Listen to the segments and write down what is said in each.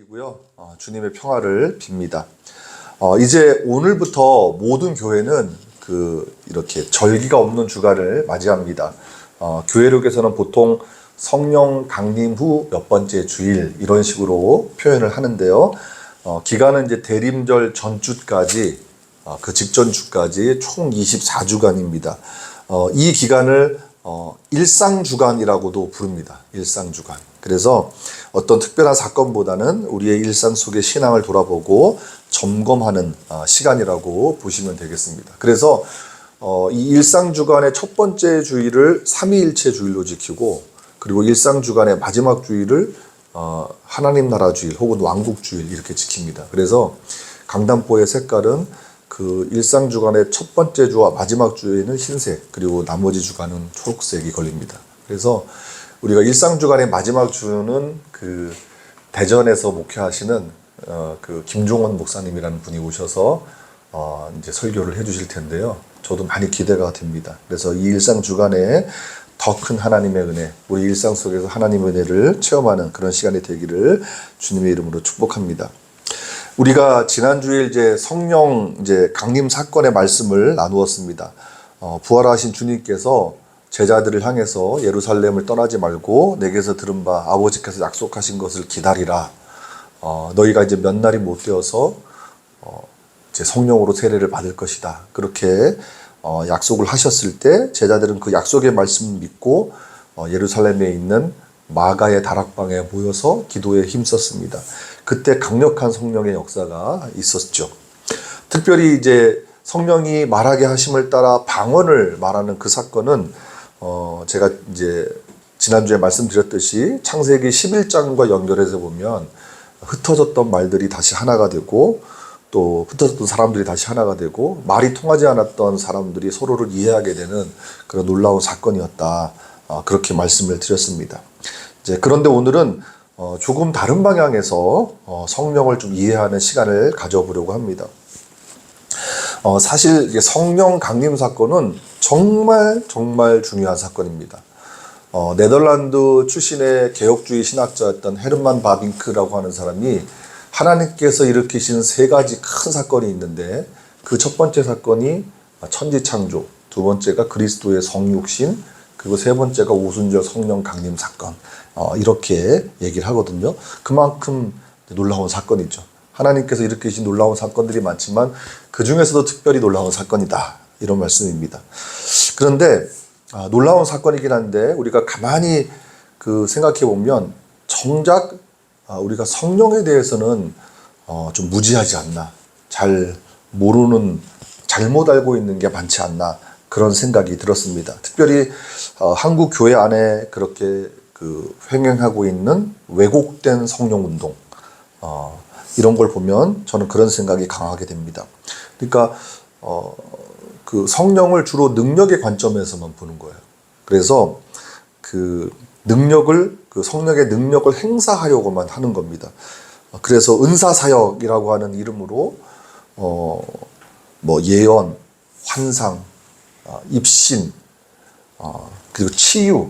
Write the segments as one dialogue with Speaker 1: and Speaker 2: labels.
Speaker 1: 드리고요. 주님의 평화를 빕니다. 이제 오늘부터 모든 교회는 이렇게 절기가 없는 주간을 맞이합니다. 교회력에서는 보통 성령 강림 후 몇 번째 주일 이런 식으로 표현을 하는데요. 기간은 이제 대림절 전주까지 그 직전 주까지 총 24주간입니다. 이 기간을 일상주간이라고도 부릅니다. 일상주간. 그래서 어떤 특별한 사건보다는 우리의 일상 속의 신앙을 돌아보고 점검하는 시간이라고 보시면 되겠습니다. 그래서 이 일상주간의 첫 번째 주일을 삼위일체 주일로 지키고, 그리고 일상주간의 마지막 주일을 하나님 나라 주일 혹은 왕국 주일 이렇게 지킵니다. 그래서 강단보의 색깔은 그 일상주간의 첫 번째 주와 마지막 주에는 흰색, 그리고 나머지 주간은 초록색이 걸립니다. 그래서 우리가 일상주간의 마지막 주는 그 대전에서 목회하시는 그 김종원 목사님이라는 분이 오셔서 이제 설교를 해주실 텐데요. 저도 많이 기대가 됩니다. 그래서 이 일상주간에 더 큰 하나님의 은혜, 우리 일상 속에서 하나님의 은혜를 체험하는 그런 시간이 되기를 주님의 이름으로 축복합니다. 우리가 지난주에 이제 성령 강림 사건의 말씀을 나누었습니다. 부활하신 주님께서 제자들을 향해서 예루살렘을 떠나지 말고 내게서 들은 바 아버지께서 약속하신 것을 기다리라. 너희가 이제 몇 날이 못 되어서 이제 성령으로 세례를 받을 것이다. 그렇게 약속을 하셨을 때 제자들은 그 약속의 말씀을 믿고 예루살렘에 있는 마가의 다락방에 모여서 기도에 힘썼습니다. 그때 강력한 성령의 역사가 있었죠. 특별히 이제 성령이 말하게 하심을 따라 방언을 말하는 그 사건은 제가 이제 지난주에 말씀드렸듯이 창세기 11장과 연결해서 보면 흩어졌던 말들이 다시 하나가 되고, 또 흩어졌던 사람들이 다시 하나가 되고, 말이 통하지 않았던 사람들이 서로를 이해하게 되는 그런 놀라운 사건이었다. 그렇게 말씀을 드렸습니다. 그런데 오늘은 조금 다른 방향에서 성령을 좀 이해하는 시간을 가져보려고 합니다. 사실 성령 강림 사건은 정말 중요한 사건입니다. 네덜란드 출신의 개혁주의 신학자였던 헤르만 바빙크라고 하는 사람이 하나님께서 일으키신 세 가지 큰 사건이 있는데, 그 첫 번째 사건이 천지창조, 두 번째가 그리스도의 성육신, 그리고 세 번째가 오순절 성령 강림 사건, 이렇게 얘기를 하거든요. 그만큼 놀라운 사건이죠. 하나님께서 일으키신 놀라운 사건들이 많지만 그 중에서도 특별히 놀라운 사건이다, 이런 말씀입니다. 그런데 놀라운 사건이긴 한데 우리가 가만히 생각해 보면 정작 우리가 성령에 대해서는 좀 무지하지 않나, 잘 모르는, 잘못 알고 있는 게 많지 않나, 그런 생각이 들었습니다. 특별히 한국 교회 안에 그렇게 횡행하고 있는 왜곡된 성령 운동, 이런 걸 보면 저는 그런 생각이 강하게 됩니다. 그러니까 그 성령을 주로 능력의 관점에서만 보는 거예요. 그래서 성령의 능력을 행사하려고만 하는 겁니다. 그래서 은사사역이라고 하는 이름으로 예언, 환상, 입신, 그리고 치유,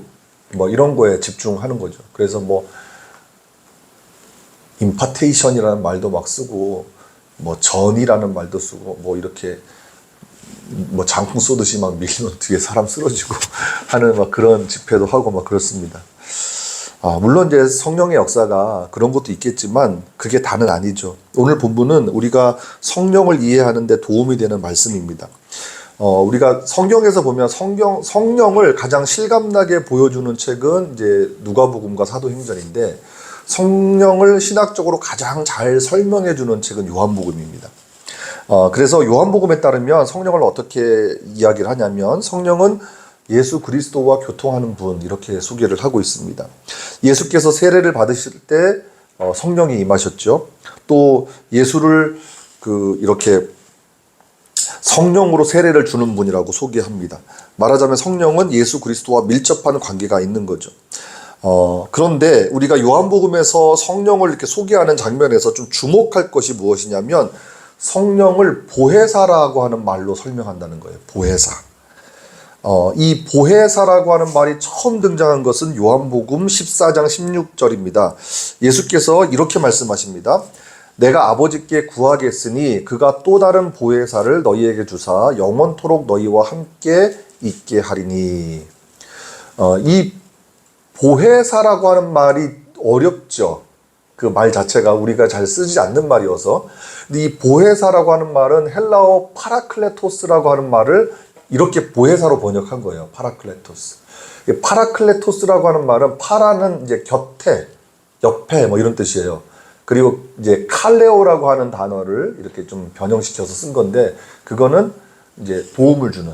Speaker 1: 이런 거에 집중하는 거죠. 그래서 임파테이션이라는 말도 막 쓰고, 전이라는 말도 쓰고, 이렇게 장풍 쏘듯이 막 밀면 뒤에 사람 쓰러지고 하는 그런 집회도 하고 그렇습니다. 물론 이제 성령의 역사가 그런 것도 있겠지만 그게 다는 아니죠. 오늘 본문은 우리가 성령을 이해하는 데 도움이 되는 말씀입니다. 우리가 성경에서 보면 성령을 가장 실감나게 보여주는 책은 이제 누가복음과 사도행전인데, 성령을 신학적으로 가장 잘 설명해 주는 책은 요한복음입니다. 그래서 요한복음에 따르면 성령을 어떻게 이야기를 하냐면, 성령은 예수 그리스도와 교통하는 분, 이렇게 소개를 하고 있습니다. 예수께서 세례를 받으실 때 성령이 임하셨죠. 또 예수를 이렇게 성령으로 세례를 주는 분이라고 소개합니다. 말하자면 성령은 예수 그리스도와 밀접한 관계가 있는 거죠. 그런데 우리가 요한복음에서 성령을 이렇게 소개하는 장면에서 좀 주목할 것이 무엇이냐면, 성령을 보혜사라고 하는 말로 설명한다는 거예요. 보혜사. 이 보혜사라고 하는 말이 처음 등장한 것은 요한복음 14장 16절입니다. 예수께서 이렇게 말씀하십니다. 내가 아버지께 구하겠으니 그가 또 다른 보혜사를 너희에게 주사 영원토록 너희와 함께 있게 하리니. 이 보혜사라고 하는 말이 어렵죠. 그 말 자체가 우리가 잘 쓰지 않는 말이어서. 근데 이 보혜사라고 하는 말은 헬라어 파라클레토스라고 하는 말을 이렇게 보혜사로 번역한 거예요. 파라클레토스. 파라클레토스라고 하는 말은 파라는 이제 곁에, 옆에 뭐 이런 뜻이에요. 그리고 이제 칼레오라고 하는 단어를 이렇게 좀 변형시켜서 쓴 건데 그거는 이제 도움을 주는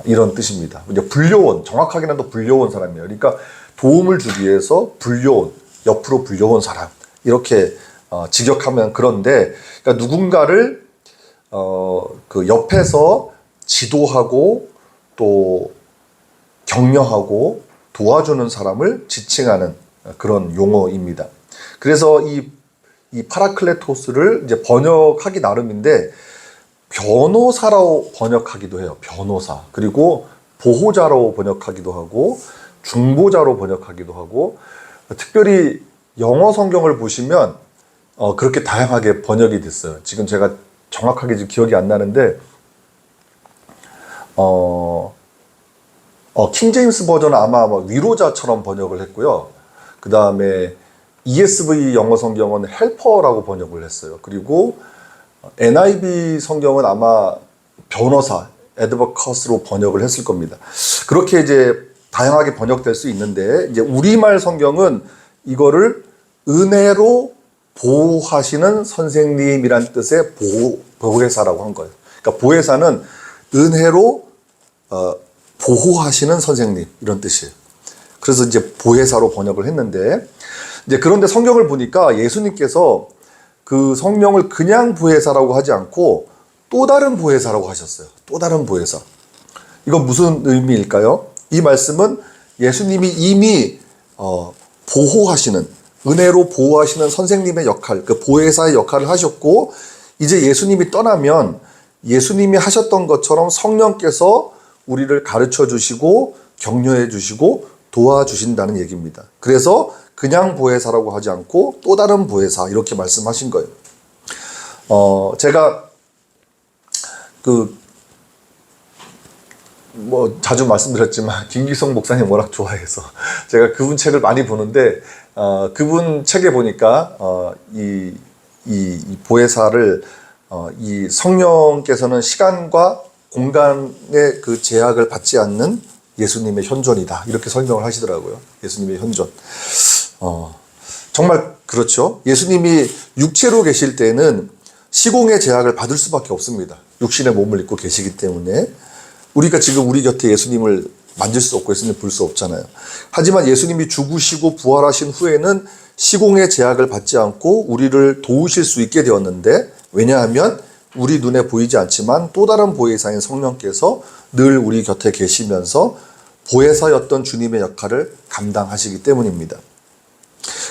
Speaker 1: 이런 뜻입니다. 이제 불려온, 정확하게는 또 불려온 사람이에요. 그러니까 도움을 주기 위해서 불려온, 옆으로 불려온 사람 이렇게 직역하면 그런데 그러니까 누군가를 그 옆에서 지도하고 또 격려하고 도와주는 사람을 지칭하는 그런 용어입니다. 그래서 이 파라클레토스를 이제 번역하기 나름인데 변호사라고 번역하기도 해요. 변호사. 그리고 보호자로 번역하기도 하고 중보자로 번역하기도 하고 특별히 영어 성경을 보시면 그렇게 다양하게 번역이 됐어요. 지금 제가 정확하게 지금 기억이 안 나는데 킹제임스 버전은 아마 위로자처럼 번역을 했고요. 그 다음에 ESV 영어 성경은 헬퍼라고 번역을 했어요. 그리고 NIV 성경은 아마 변호사, advocate로 번역을 했을 겁니다. 그렇게 이제 다양하게 번역될 수 있는데 이제 우리말 성경은 이거를 은혜로 보호하시는 선생님이란 뜻의 보혜사라고 한 거예요. 그러니까 보혜사는 은혜로 보호하시는 선생님 이런 뜻이에요. 그래서 이제 보혜사로 번역을 했는데 이제 그런데 성경을 보니까 예수님께서 그 성령을 그냥 보혜사라고 하지 않고 또 다른 보혜사라고 하셨어요. 또 다른 보혜사. 이건 무슨 의미일까요? 이 말씀은 예수님이 이미 보호하시는, 은혜로 보호하시는 선생님의 역할, 그 보혜사의 역할을 하셨고 이제 예수님이 떠나면 예수님이 하셨던 것처럼 성령께서 우리를 가르쳐 주시고 격려해 주시고 도와주신다는 얘기입니다. 그래서 그냥 보혜사라고 하지 않고 또 다른 보혜사 이렇게 말씀하신 거예요. 제가 자주 말씀드렸지만 김기성 목사님 워낙 좋아해서 제가 그분 책을 많이 보는데 그분 책에 보니까 이 보혜사를 이 성령께서는 시간과 공간의 그 제약을 받지 않는 예수님의 현존이다 이렇게 설명을 하시더라고요. 예수님의 현존. 정말 그렇죠. 예수님이 육체로 계실 때는 시공의 제약을 받을 수밖에 없습니다. 육신의 몸을 입고 계시기 때문에 우리가 지금 우리 곁에 예수님을 만질 수 없고 예수님을 볼 수 없잖아요. 하지만 예수님이 죽으시고 부활하신 후에는 시공의 제약을 받지 않고 우리를 도우실 수 있게 되었는데 왜냐하면 우리 눈에 보이지 않지만 또 다른 보혜사인 성령께서 늘 우리 곁에 계시면서 보혜사였던 주님의 역할을 감당하시기 때문입니다.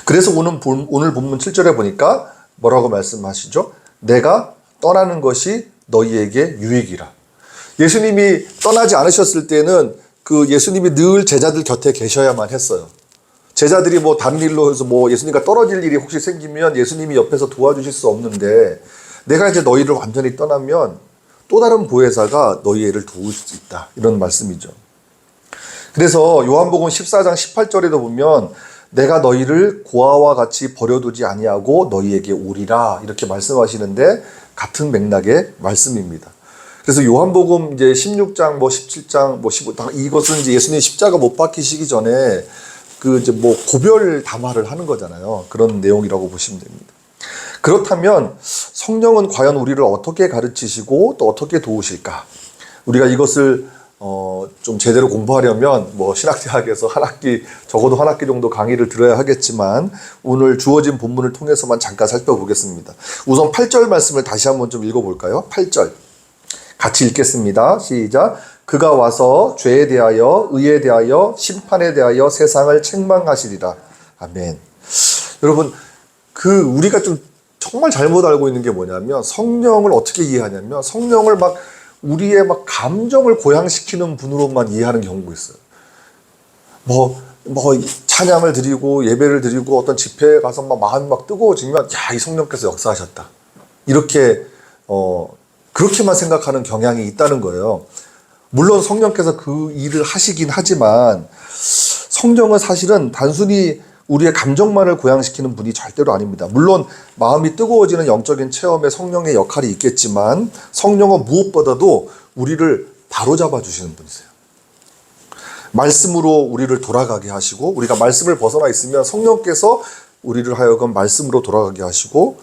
Speaker 1: 그래서 오늘 본문 7절에 보니까 뭐라고 말씀하시죠? 내가 떠나는 것이 너희에게 유익이라. 예수님이 떠나지 않으셨을 때는 그 예수님이 늘 제자들 곁에 계셔야만 했어요. 제자들이 다른 일로 해서 예수님과 떨어질 일이 혹시 생기면 예수님이 옆에서 도와주실 수 없는데 내가 이제 너희를 완전히 떠나면 또 다른 보혜사가 너희를 도울 수 있다. 이런 말씀이죠. 그래서 요한복음 14장 18절에도 보면 내가 너희를 고아와 같이 버려두지 아니하고 너희에게 오리라 이렇게 말씀하시는데 같은 맥락의 말씀입니다. 그래서 요한복음 이제 16장 17장 15 이것은 이제 예수님 십자가 못 박히시기 전에 그 이제 고별 담화를 하는 거잖아요. 그런 내용이라고 보시면 됩니다. 그렇다면 성령은 과연 우리를 어떻게 가르치시고 또 어떻게 도우실까? 우리가 이것을 좀 제대로 공부하려면 신학대학에서 적어도 한 학기 정도 강의를 들어야 하겠지만 오늘 주어진 본문을 통해서만 잠깐 살펴보겠습니다. 우선 8절 말씀을 다시 한번 좀 읽어볼까요? 8절 같이 읽겠습니다. 시작. 그가 와서 죄에 대하여 의에 대하여 심판에 대하여 세상을 책망하시리라. 아멘. 여러분 우리가 좀 정말 잘못 알고 있는 게 뭐냐면 성령을 어떻게 이해하냐면 성령을 우리의 막 감정을 고양시키는 분으로만 이해하는 경우가 있어요. 뭐 찬양을 드리고 예배를 드리고 어떤 집회에 가서 막 마음이 막 뜨거워지면 야, 이 성령께서 역사하셨다. 이렇게 그렇게만 생각하는 경향이 있다는 거예요. 물론 성령께서 그 일을 하시긴 하지만 성령은 사실은 단순히 우리의 감정만을 고양시키는 분이 절대로 아닙니다. 물론 마음이 뜨거워지는 영적인 체험에 성령의 역할이 있겠지만 성령은 무엇보다도 우리를 바로잡아 주시는 분이세요. 말씀으로 우리를 돌아가게 하시고 우리가 말씀을 벗어나 있으면 성령께서 우리를 하여금 말씀으로 돌아가게 하시고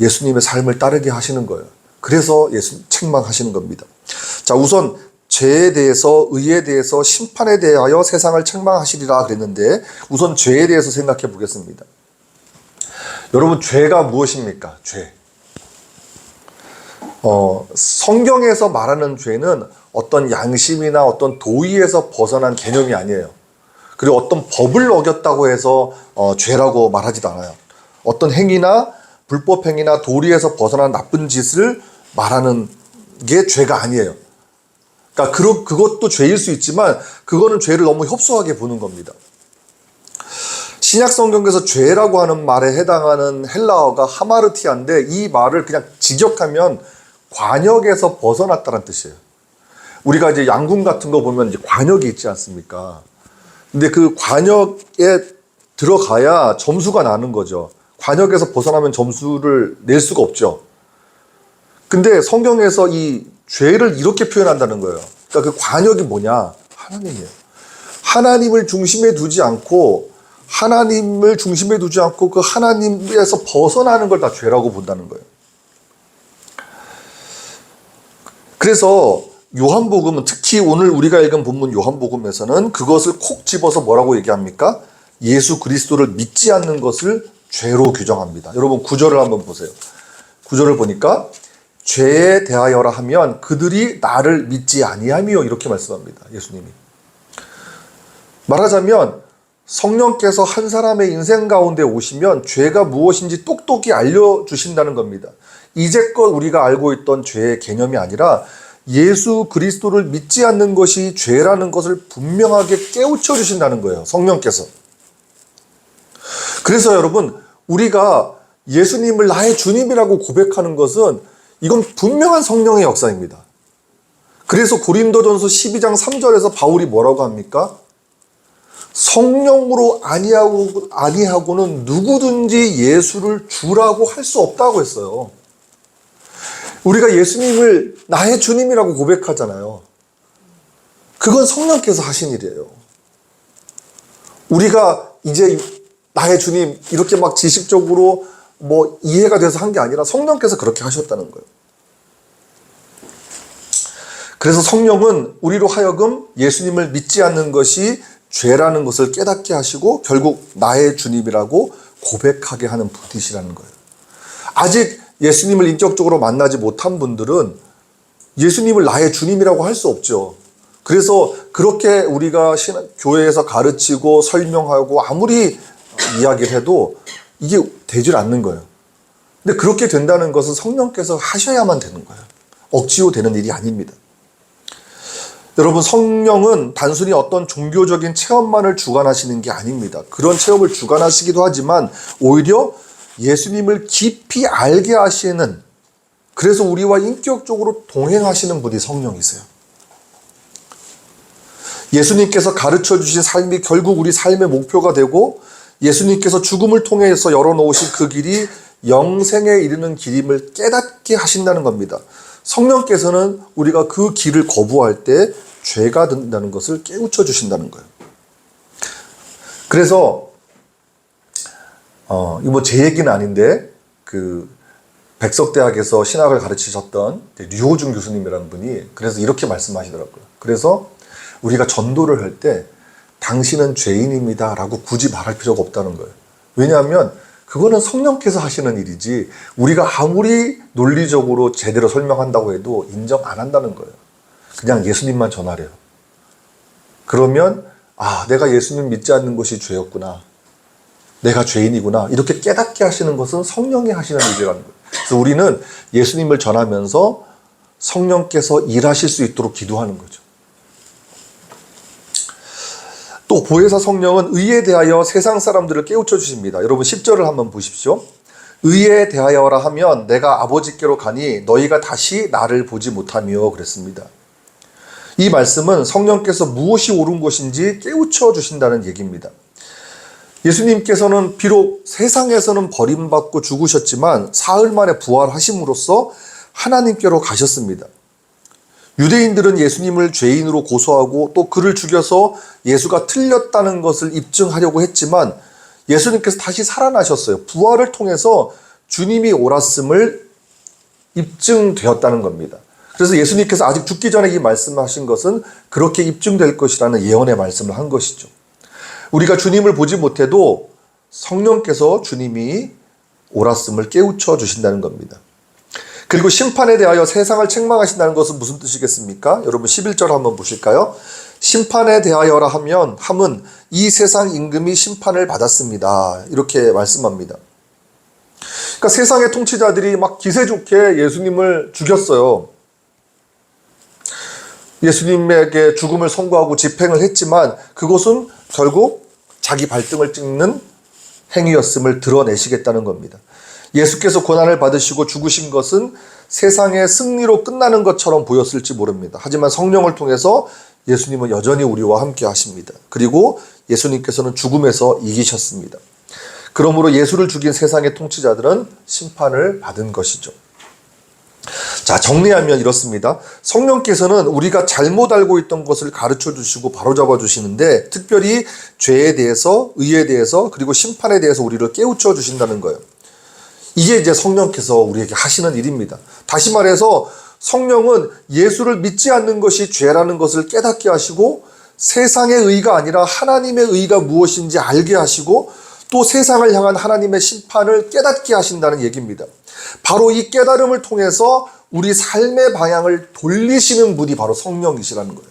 Speaker 1: 예수님의 삶을 따르게 하시는 거예요. 그래서 예수 책망하시는 겁니다. 자, 우선 죄에 대해서, 의에 대해서, 심판에 대하여 세상을 책망하시리라 그랬는데 우선 죄에 대해서 생각해 보겠습니다. 여러분, 죄가 무엇입니까? 죄. 성경에서 말하는 죄는 어떤 양심이나 어떤 도의에서 벗어난 개념이 아니에요. 그리고 어떤 법을 어겼다고 해서 죄라고 말하지도 않아요. 어떤 행위나 불법 행위나 도리에서 벗어난 나쁜 짓을 말하는 게 죄가 아니에요. 그러니까 그것도 죄일 수 있지만 그거는 죄를 너무 협소하게 보는 겁니다. 신약 성경에서 죄라고 하는 말에 해당하는 헬라어가 하마르티아인데 이 말을 그냥 직역하면 관역에서 벗어났다는 뜻이에요. 우리가 이제 양궁 같은 거 보면 이제 관역이 있지 않습니까? 근데 그 관역에 들어가야 점수가 나는 거죠. 관역에서 벗어나면 점수를 낼 수가 없죠. 근데 성경에서 이 죄를 이렇게 표현한다는 거예요. 그러니까 그 관역이 뭐냐? 하나님이에요. 하나님을 중심에 두지 않고 그 하나님에서 벗어나는 걸 다 죄라고 본다는 거예요. 그래서 요한복음은 특히 오늘 우리가 읽은 본문 요한복음에서는 그것을 콕 집어서 뭐라고 얘기합니까? 예수 그리스도를 믿지 않는 것을 죄로 규정합니다. 여러분 구절을 한번 보세요. 구절을 보니까 죄에 대하여라 하면 그들이 나를 믿지 아니하며 이렇게 말씀합니다. 예수님이. 말하자면 성령께서 한 사람의 인생 가운데 오시면 죄가 무엇인지 똑똑히 알려주신다는 겁니다. 이제껏 우리가 알고 있던 죄의 개념이 아니라 예수 그리스도를 믿지 않는 것이 죄라는 것을 분명하게 깨우쳐 주신다는 거예요. 성령께서. 그래서 여러분 우리가 예수님을 나의 주님이라고 고백하는 것은 이건 분명한 성령의 역사입니다. 그래서 고린도전서 12장 3절에서 바울이 뭐라고 합니까? 성령으로 아니하고는 누구든지 예수를 주라고 할 수 없다고 했어요. 우리가 예수님을 나의 주님이라고 고백하잖아요. 그건 성령께서 하신 일이에요. 우리가 이제 나의 주님 이렇게 막 지식적으로 뭐 이해가 돼서 한 게 아니라 성령께서 그렇게 하셨다는 거예요. 그래서 성령은 우리로 하여금 예수님을 믿지 않는 것이 죄라는 것을 깨닫게 하시고 결국 나의 주님이라고 고백하게 하는 분이시라는 거예요. 아직 예수님을 인격적으로 만나지 못한 분들은 예수님을 나의 주님이라고 할 수 없죠. 그래서 그렇게 우리가 교회에서 가르치고 설명하고 아무리 이야기를 해도 이게 되질 않는 거예요. 근데 그렇게 된다는 것은 성령께서 하셔야만 되는 거예요. 억지로 되는 일이 아닙니다. 여러분 성령은 단순히 어떤 종교적인 체험만을 주관하시는 게 아닙니다. 그런 체험을 주관하시기도 하지만 오히려 예수님을 깊이 알게 하시는, 그래서 우리와 인격적으로 동행하시는 분이 성령이세요. 예수님께서 가르쳐 주신 삶이 결국 우리 삶의 목표가 되고 예수님께서 죽음을 통해서 열어놓으신 그 길이 영생에 이르는 길임을 깨닫게 하신다는 겁니다. 성령께서는 우리가 그 길을 거부할 때 죄가 된다는 것을 깨우쳐 주신다는 거예요. 그래서 이거 뭐 제 얘기는 아닌데 그 백석대학에서 신학을 가르치셨던 류호중 교수님이라는 분이 그래서 이렇게 말씀하시더라고요. 그래서 우리가 전도를 할 때 당신은 죄인입니다 라고 굳이 말할 필요가 없다는 거예요. 왜냐하면 그거는 성령께서 하시는 일이지 우리가 아무리 논리적으로 제대로 설명한다고 해도 인정 안 한다는 거예요. 그냥 예수님만 전하래요. 그러면 내가 예수님 믿지 않는 것이 죄였구나, 내가 죄인이구나, 이렇게 깨닫게 하시는 것은 성령이 하시는 일이라는 거예요. 그래서 우리는 예수님을 전하면서 성령께서 일하실 수 있도록 기도하는 거죠. 또 보혜사 성령은 의에 대하여 세상 사람들을 깨우쳐 주십니다. 여러분 10절을 한번 보십시오. 의에 대하여라 하면 내가 아버지께로 가니 너희가 다시 나를 보지 못하며 그랬습니다. 이 말씀은 성령께서 무엇이 옳은 것인지 깨우쳐 주신다는 얘기입니다. 예수님께서는 비록 세상에서는 버림받고 죽으셨지만 사흘 만에 부활하심으로써 하나님께로 가셨습니다. 유대인들은 예수님을 죄인으로 고소하고 또 그를 죽여서 예수가 틀렸다는 것을 입증하려고 했지만 예수님께서 다시 살아나셨어요. 부활을 통해서 주님이 옳았음을 입증되었다는 겁니다. 그래서 예수님께서 아직 죽기 전에 이 말씀하신 것은 그렇게 입증될 것이라는 예언의 말씀을 한 것이죠. 우리가 주님을 보지 못해도 성령께서 주님이 옳았음을 깨우쳐 주신다는 겁니다. 그리고 심판에 대하여 세상을 책망하신다는 것은 무슨 뜻이겠습니까? 여러분 11절 한번 보실까요? 심판에 대하여라 함은 이 세상 임금이 심판을 받았습니다. 이렇게 말씀합니다. 그러니까 세상의 통치자들이 막 기세 좋게 예수님을 죽였어요. 예수님에게 죽음을 선고하고 집행을 했지만 그것은 결국 자기 발등을 찍는 행위였음을 드러내시겠다는 겁니다. 예수께서 고난을 받으시고 죽으신 것은 세상의 승리로 끝나는 것처럼 보였을지 모릅니다. 하지만 성령을 통해서 예수님은 여전히 우리와 함께 하십니다. 그리고 예수님께서는 죽음에서 이기셨습니다. 그러므로 예수를 죽인 세상의 통치자들은 심판을 받은 것이죠. 자, 정리하면 이렇습니다. 성령께서는 우리가 잘못 알고 있던 것을 가르쳐 주시고 바로잡아 주시는데 특별히 죄에 대해서, 의에 대해서, 그리고 심판에 대해서 우리를 깨우쳐 주신다는 거예요. 이게 이제 성령께서 우리에게 하시는 일입니다. 다시 말해서 성령은 예수를 믿지 않는 것이 죄라는 것을 깨닫게 하시고 세상의 의가 아니라 하나님의 의가 무엇인지 알게 하시고 또 세상을 향한 하나님의 심판을 깨닫게 하신다는 얘기입니다. 바로 이 깨달음을 통해서 우리 삶의 방향을 돌리시는 분이 바로 성령이시라는 거예요.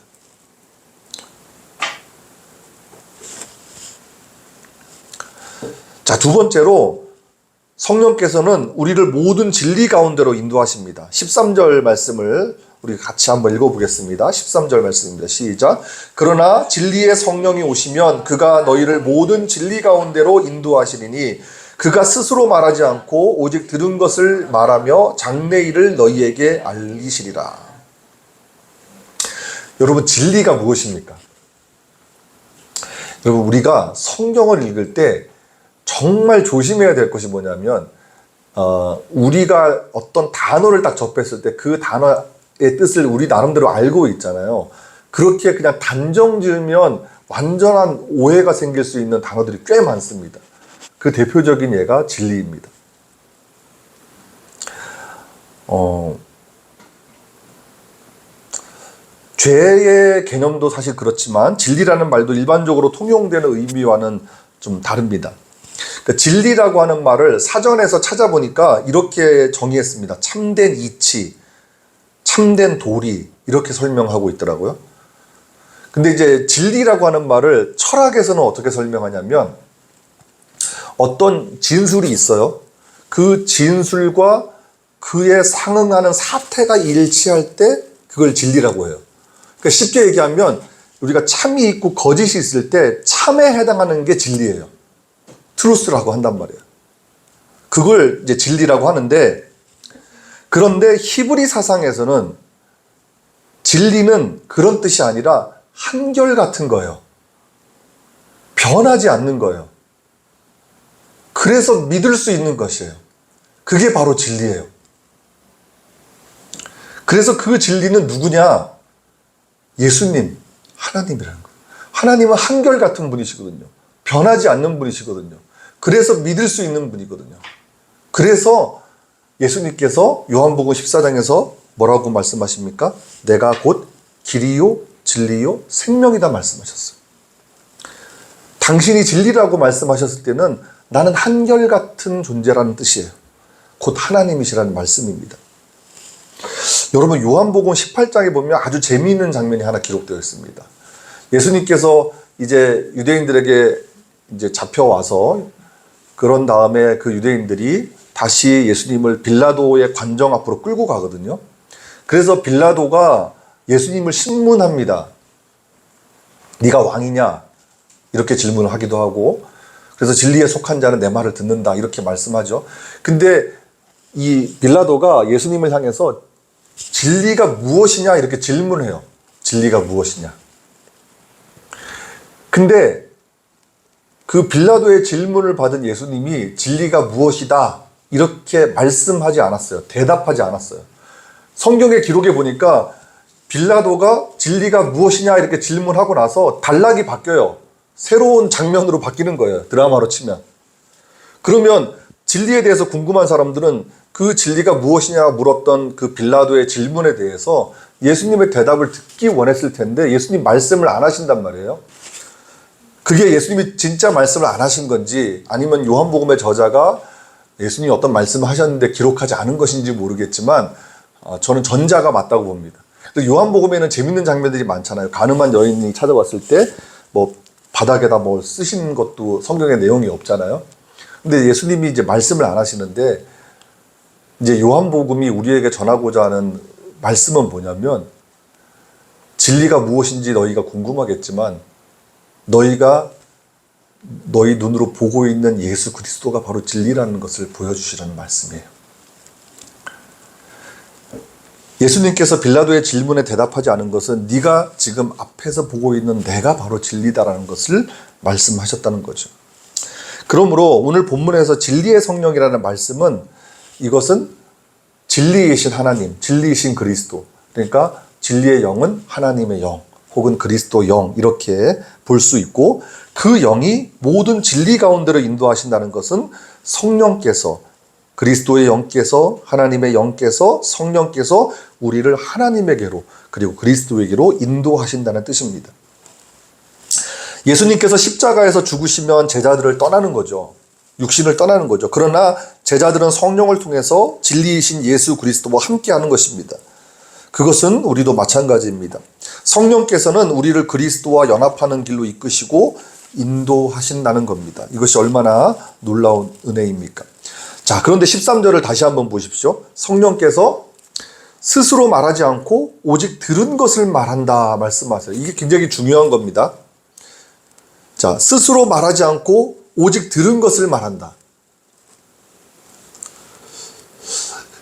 Speaker 1: 자, 두 번째로 성령께서는 우리를 모든 진리 가운데로 인도하십니다. 13절 말씀을 우리 같이 한번 읽어보겠습니다. 13절 말씀입니다. 시작. 그러나 진리의 성령이 오시면 그가 너희를 모든 진리 가운데로 인도하시리니 그가 스스로 말하지 않고 오직 들은 것을 말하며 장래일을 너희에게 알리시리라. 여러분, 진리가 무엇입니까? 여러분, 우리가 성경을 읽을 때 정말 조심해야 될 것이 뭐냐면 우리가 어떤 단어를 딱 접했을 때 그 단어의 뜻을 우리 나름대로 알고 있잖아요. 그렇게 그냥 단정 지으면 완전한 오해가 생길 수 있는 단어들이 꽤 많습니다. 그 대표적인 예가 진리입니다. 죄의 개념도 사실 그렇지만 진리라는 말도 일반적으로 통용되는 의미와는 좀 다릅니다. 그러니까 진리라고 하는 말을 사전에서 찾아보니까 이렇게 정의했습니다. 참된 이치, 참된 도리, 이렇게 설명하고 있더라고요. 근데 이제 진리라고 하는 말을 철학에서는 어떻게 설명하냐면 어떤 진술이 있어요. 그 진술과 그에 상응하는 사태가 일치할 때 그걸 진리라고 해요. 그러니까 쉽게 얘기하면 우리가 참이 있고 거짓이 있을 때 참에 해당하는 게 진리예요. 트루스라고 한단 말이에요. 그걸 이제 진리라고 하는데, 그런데 히브리 사상에서는 진리는 그런 뜻이 아니라 한결같은 거예요. 변하지 않는 거예요. 그래서 믿을 수 있는 것이에요. 그게 바로 진리예요. 그래서 그 진리는 누구냐? 예수님, 하나님이라는 거예요. 하나님은 한결같은 분이시거든요. 변하지 않는 분이시거든요. 그래서 믿을 수 있는 분이거든요. 그래서 예수님께서 요한복음 14장에서 뭐라고 말씀하십니까? 내가 곧 길이요 진리요 생명이다 말씀하셨어요. 당신이 진리라고 말씀하셨을 때는 나는 한결같은 존재라는 뜻이에요. 곧 하나님이시라는 말씀입니다. 여러분, 요한복음 18장에 보면 아주 재미있는 장면이 하나 기록되어 있습니다. 예수님께서 이제 유대인들에게 이제 잡혀와서 그런 다음에 그 유대인들이 다시 예수님을 빌라도의 관정 앞으로 끌고 가거든요. 그래서 빌라도가 예수님을 신문합니다. 네가 왕이냐? 이렇게 질문을 하기도 하고, 그래서 진리에 속한 자는 내 말을 듣는다 이렇게 말씀하죠. 근데 이 빌라도가 예수님을 향해서 진리가 무엇이냐 이렇게 질문해요. 진리가 무엇이냐. 근데 그 빌라도의 질문을 받은 예수님이 진리가 무엇이다 이렇게 말씀하지 않았어요. 대답하지 않았어요. 성경의 기록에 보니까 빌라도가 진리가 무엇이냐 이렇게 질문하고 나서 단락이 바뀌어요. 새로운 장면으로 바뀌는 거예요. 드라마로 치면. 그러면 진리에 대해서 궁금한 사람들은 그 진리가 무엇이냐 물었던 그 빌라도의 질문에 대해서 예수님의 대답을 듣기 원했을 텐데 예수님 말씀을 안 하신단 말이에요. 그게 예수님이 진짜 말씀을 안 하신 건지 아니면 요한복음의 저자가 예수님이 어떤 말씀을 하셨는데 기록하지 않은 것인지 모르겠지만 저는 전자가 맞다고 봅니다. 요한복음에는 재밌는 장면들이 많잖아요. 가늠한 여인이 찾아왔을 때 뭐 바닥에다 뭐 쓰신 것도 성경에 내용이 없잖아요. 근데 예수님이 이제 말씀을 안 하시는데 이제 요한복음이 우리에게 전하고자 하는 말씀은 뭐냐면 진리가 무엇인지 너희가 궁금하겠지만 너희가 너희 눈으로 보고 있는 예수 그리스도가 바로 진리라는 것을 보여주시라는 말씀이에요. 예수님께서 빌라도의 질문에 대답하지 않은 것은 네가 지금 앞에서 보고 있는 내가 바로 진리다라는 것을 말씀하셨다는 거죠. 그러므로 오늘 본문에서 진리의 성령이라는 말씀은 이것은 진리이신 하나님, 진리이신 그리스도, 그러니까 진리의 영은 하나님의 영 혹은 그리스도 영 이렇게 볼 수 있고 그 영이 모든 진리 가운데로 인도하신다는 것은 성령께서 그리스도의 영께서 하나님의 영께서 성령께서 우리를 하나님에게로 그리고 그리스도에게로 인도하신다는 뜻입니다. 예수님께서 십자가에서 죽으시면 제자들을 떠나는 거죠. 육신을 떠나는 거죠. 그러나 제자들은 성령을 통해서 진리이신 예수 그리스도와 함께하는 것입니다. 그것은 우리도 마찬가지입니다. 성령께서는 우리를 그리스도와 연합하는 길로 이끄시고 인도하신다는 겁니다. 이것이 얼마나 놀라운 은혜입니까? 자, 그런데 13절을 다시 한번 보십시오. 성령께서 스스로 말하지 않고 오직 들은 것을 말한다 말씀하세요. 이게 굉장히 중요한 겁니다. 자, 스스로 말하지 않고 오직 들은 것을 말한다.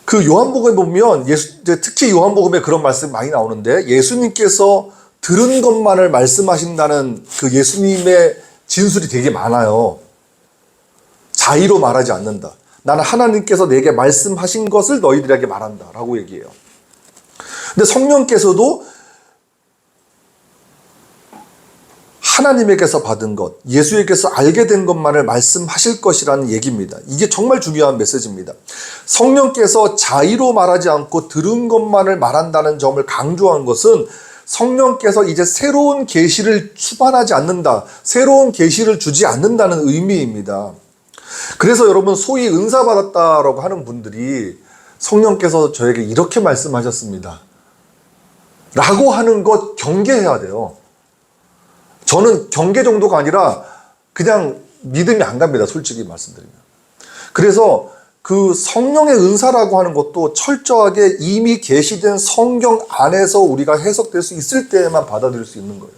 Speaker 1: 그 요한복음에 보면 특히 요한복음에 그런 말씀이 많이 나오는데 예수님께서 들은 것만을 말씀하신다는 그 예수님의 진술이 되게 많아요. 자의로 말하지 않는다. 나는 하나님께서 내게 말씀하신 것을 너희들에게 말한다 라고 얘기해요. 근데 성령께서도 하나님에게서 받은 것, 예수에게서 알게 된 것만을 말씀하실 것이라는 얘기입니다. 이게 정말 중요한 메시지입니다. 성령께서 자의로 말하지 않고 들은 것만을 말한다는 점을 강조한 것은 성령께서 이제 새로운 계시를 수반하지 않는다, 새로운 계시를 주지 않는다는 의미입니다. 그래서 여러분 소위 은사 받았다라고 하는 분들이 성령께서 저에게 이렇게 말씀하셨습니다 라고 하는 것 경계해야 돼요. 저는 경계 정도가 아니라 그냥 믿음이 안 갑니다. 솔직히 말씀드리면. 그래서 그 성령의 은사라고 하는 것도 철저하게 이미 계시된 성경 안에서 우리가 해석될 수 있을 때에만 받아들일 수 있는 거예요.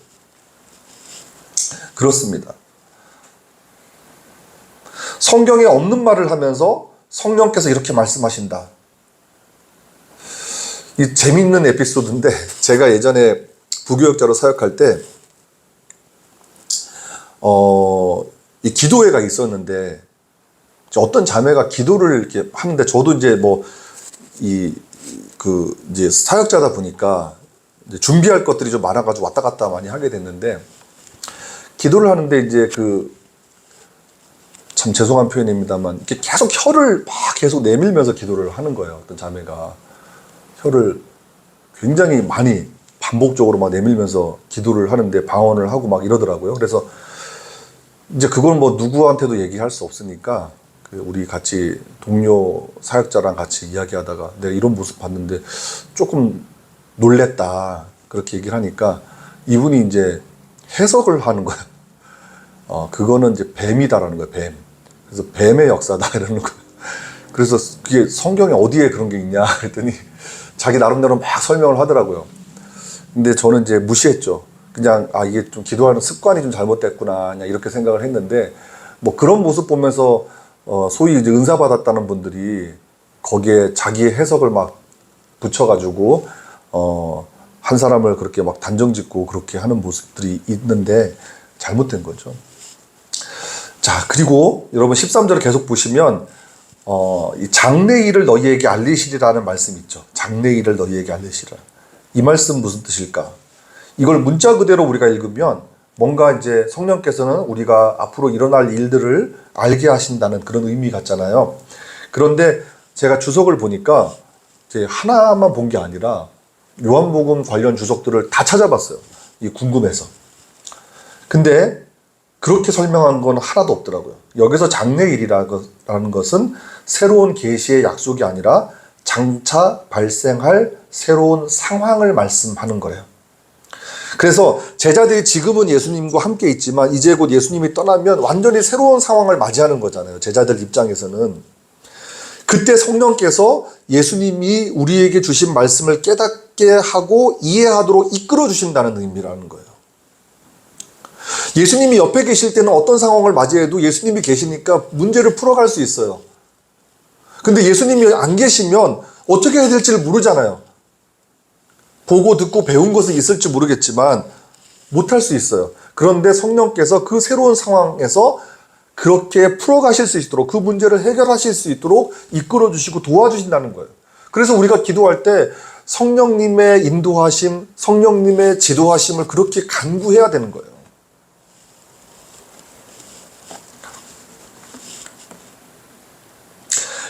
Speaker 1: 그렇습니다. 성경에 없는 말을 하면서 성령께서 이렇게 말씀하신다. 이 재밌는 에피소드인데 제가 예전에 부교육자로 사역할 때 이 기도회가 있었는데 어떤 자매가 기도를 이렇게 하는데 저도 이제 이제 사역자다 보니까 이제 준비할 것들이 좀 많아가지고 왔다 갔다 많이 하게 됐는데 기도를 하는데 이제 참 죄송한 표현입니다만 이렇게 계속 혀를 막 계속 내밀면서 기도를 하는 거예요. 어떤 자매가 혀를 굉장히 많이 반복적으로 막 내밀면서 기도를 하는데 방언을 하고 막 이러더라고요. 그래서 이제 그걸 누구한테도 얘기할 수 없으니까 우리 같이 동료 사역자랑 같이 이야기하다가 내가 이런 모습 봤는데 조금 놀랬다 그렇게 얘기를 하니까 이분이 이제 해석을 하는 거예요. 그거는 이제 뱀이다라는 거예요. 뱀. 그래서 뱀의 역사다 이러는 거예요. 그래서 그게 성경에 어디에 그런 게 있냐 그랬더니 자기 나름대로 막 설명을 하더라고요. 근데 저는 이제 무시했죠. 그냥 이게 좀 기도하는 습관이 좀 잘못됐구나 그냥 이렇게 생각을 했는데, 뭐 그런 모습 보면서 소위 이제 은사 받았다는 분들이 거기에 자기의 해석을 막 붙여가지고 한 사람을 그렇게 막 단정짓고 그렇게 하는 모습들이 있는데 잘못된 거죠. 자, 그리고 여러분 13절을 계속 보시면 이 장래일을 너희에게 알리시리라는 말씀이 있죠. 장래일을 너희에게 알리시리라. 이 말씀 무슨 뜻일까? 이걸 문자 그대로 우리가 읽으면 뭔가 이제 성령께서는 우리가 앞으로 일어날 일들을 알게 하신다는 그런 의미 같잖아요. 그런데 제가 주석을 보니까 이제 하나만 본 게 아니라 요한복음 관련 주석들을 다 찾아봤어요. 이 궁금해서. 근데 그렇게 설명한 건 하나도 없더라고요. 여기서 장래일이라는 것은 새로운 계시의 약속이 아니라 장차 발생할 새로운 상황을 말씀하는 거예요. 그래서 제자들이 지금은 예수님과 함께 있지만 이제 곧 예수님이 떠나면 완전히 새로운 상황을 맞이하는 거잖아요. 제자들 입장에서는. 그때 성령께서 예수님이 우리에게 주신 말씀을 깨닫게 하고 이해하도록 이끌어 주신다는 의미라는 거예요. 예수님이 옆에 계실 때는 어떤 상황을 맞이해도 예수님이 계시니까 문제를 풀어갈 수 있어요. 근데 예수님이 안 계시면 어떻게 해야 될지를 모르잖아요. 보고 듣고 배운 것은 있을지 모르겠지만 못할 수 있어요. 그런데 성령께서 그 새로운 상황에서 그렇게 풀어가실 수 있도록, 그 문제를 해결하실 수 있도록 이끌어 주시고 도와주신다는 거예요. 그래서 우리가 기도할 때 성령님의 인도하심, 성령님의 지도하심을 그렇게 간구해야 되는 거예요.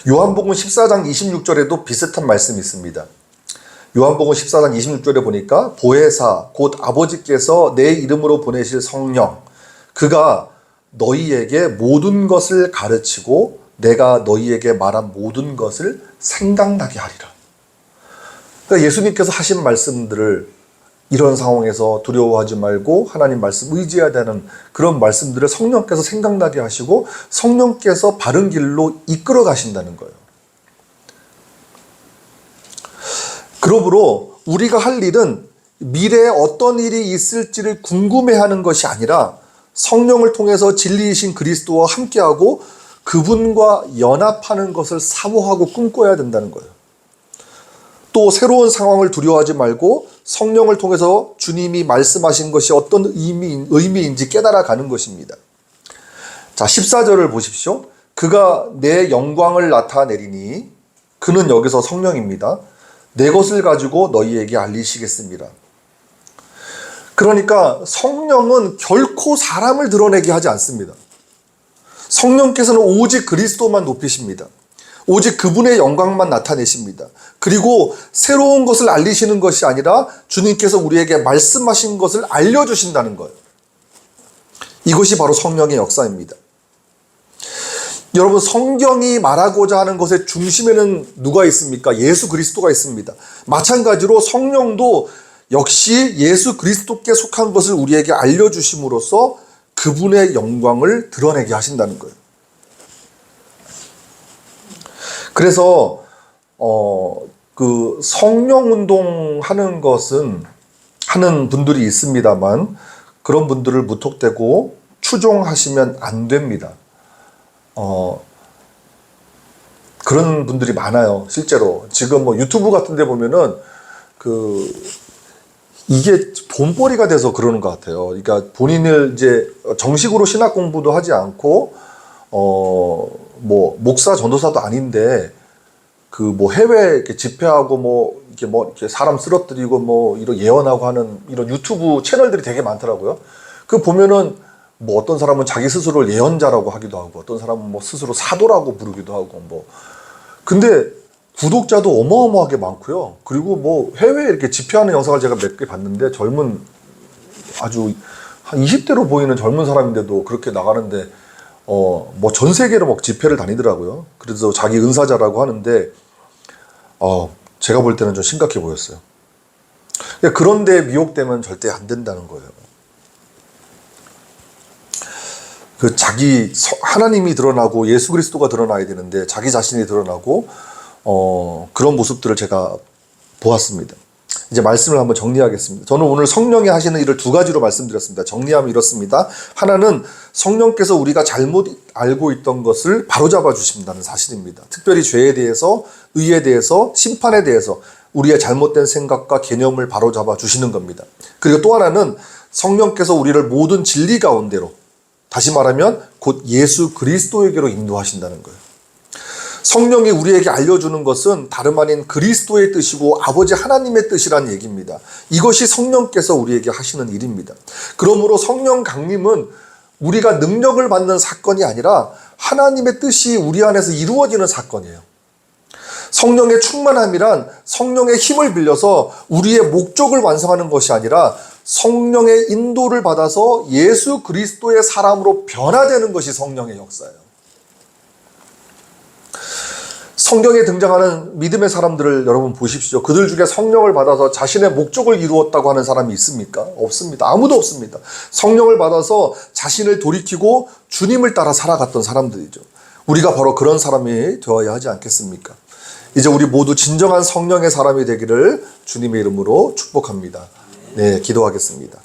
Speaker 1: 요한복음 14장 26절에도 비슷한 말씀이 있습니다. 요한복음 14장 26절에 보니까 보혜사 곧 아버지께서 내 이름으로 보내실 성령, 그가 너희에게 모든 것을 가르치고 내가 너희에게 말한 모든 것을 생각나게 하리라. 그러니까 예수님께서 하신 말씀들을 이런 상황에서 두려워하지 말고 하나님 말씀 의지해야 되는 그런 말씀들을 성령께서 생각나게 하시고 성령께서 바른 길로 이끌어 가신다는 거예요. 그러므로 우리가 할 일은 미래에 어떤 일이 있을지를 궁금해하는 것이 아니라 성령을 통해서 진리이신 그리스도와 함께하고 그분과 연합하는 것을 사모하고 꿈꿔야 된다는 거예요. 또 새로운 상황을 두려워하지 말고 성령을 통해서 주님이 말씀하신 것이 어떤 의미인지 깨달아가는 것입니다. 자, 14절을 보십시오. 그가 내 영광을 나타내리니, 그는 여기서 성령입니다. 내 것을 가지고 너희에게 알리시겠습니다. 그러니까 성령은 결코 사람을 드러내게 하지 않습니다. 성령께서는 오직 그리스도만 높이십니다. 오직 그분의 영광만 나타내십니다. 그리고 새로운 것을 알리시는 것이 아니라 주님께서 우리에게 말씀하신 것을 알려주신다는 거예요. 이것이 바로 성령의 역사입니다. 여러분, 성경이 말하고자 하는 것의 중심에는 누가 있습니까? 예수 그리스도가 있습니다. 마찬가지로 성령도 역시 예수 그리스도께 속한 것을 우리에게 알려주심으로써 그분의 영광을 드러내게 하신다는 거예요. 그래서 그 성령 운동 하는 것은 하는 분들이 있습니다만 그런 분들을 무턱대고 추종하시면 안 됩니다. 그런 분들이 많아요. 실제로 지금 뭐 유튜브 같은 데 보면은 이게 돈벌이가 돼서 그러는 것 같아요. 그러니까 본인을 이제 정식으로 신학 공부도 하지 않고 뭐 목사 전도사도 아닌데 그 뭐 해외 이렇게 집회하고 이렇게 사람 쓰러뜨리고 뭐 이런 예언하고 하는 이런 유튜브 채널들이 되게 많더라고요. 그 보면은 뭐 어떤 사람은 자기 스스로를 예언자라고 하기도 하고 어떤 사람은 뭐 스스로 사도라고 부르기도 하고 뭐 근데 구독자도 어마어마하게 많고요. 그리고 뭐 해외에 이렇게 집회하는 영상을 제가 몇 개 봤는데 젊은 아주 한 20대로 보이는 젊은 사람인데도 그렇게 나가는데 뭐 전 세계로 막 집회를 다니더라고요. 그래서 자기 은사자라고 하는데 제가 볼 때는 좀 심각해 보였어요. 그런데 미혹되면 절대 안 된다는 거예요. 그 자기 하나님이 드러나고 예수 그리스도가 드러나야 되는데 자기 자신이 드러나고 그런 모습들을 제가 보았습니다. 이제 말씀을 한번 정리하겠습니다. 저는 오늘 성령이 하시는 일을 두 가지로 말씀드렸습니다. 정리하면 이렇습니다. 하나는 성령께서 우리가 잘못 알고 있던 것을 바로잡아 주신다는 사실입니다. 특별히 죄에 대해서, 의에 대해서, 심판에 대해서 우리의 잘못된 생각과 개념을 바로잡아 주시는 겁니다. 그리고 또 하나는 성령께서 우리를 모든 진리 가운데로, 다시 말하면 곧 예수 그리스도에게로 인도하신다는 거예요. 성령이 우리에게 알려주는 것은 다름 아닌 그리스도의 뜻이고 아버지 하나님의 뜻이란 얘기입니다. 이것이 성령께서 우리에게 하시는 일입니다. 그러므로 성령 강림은 우리가 능력을 받는 사건이 아니라 하나님의 뜻이 우리 안에서 이루어지는 사건이에요. 성령의 충만함이란 성령의 힘을 빌려서 우리의 목적을 완성하는 것이 아니라 성령의 인도를 받아서 예수 그리스도의 사람으로 변화되는 것이 성령의 역사예요. 성경에 등장하는 믿음의 사람들을 여러분 보십시오. 그들 중에 성령을 받아서 자신의 목적을 이루었다고 하는 사람이 있습니까? 없습니다. 아무도 없습니다. 성령을 받아서 자신을 돌이키고 주님을 따라 살아갔던 사람들이죠. 우리가 바로 그런 사람이 되어야 하지 않겠습니까? 이제 우리 모두 진정한 성령의 사람이 되기를 주님의 이름으로 축복합니다. 네, 기도하겠습니다.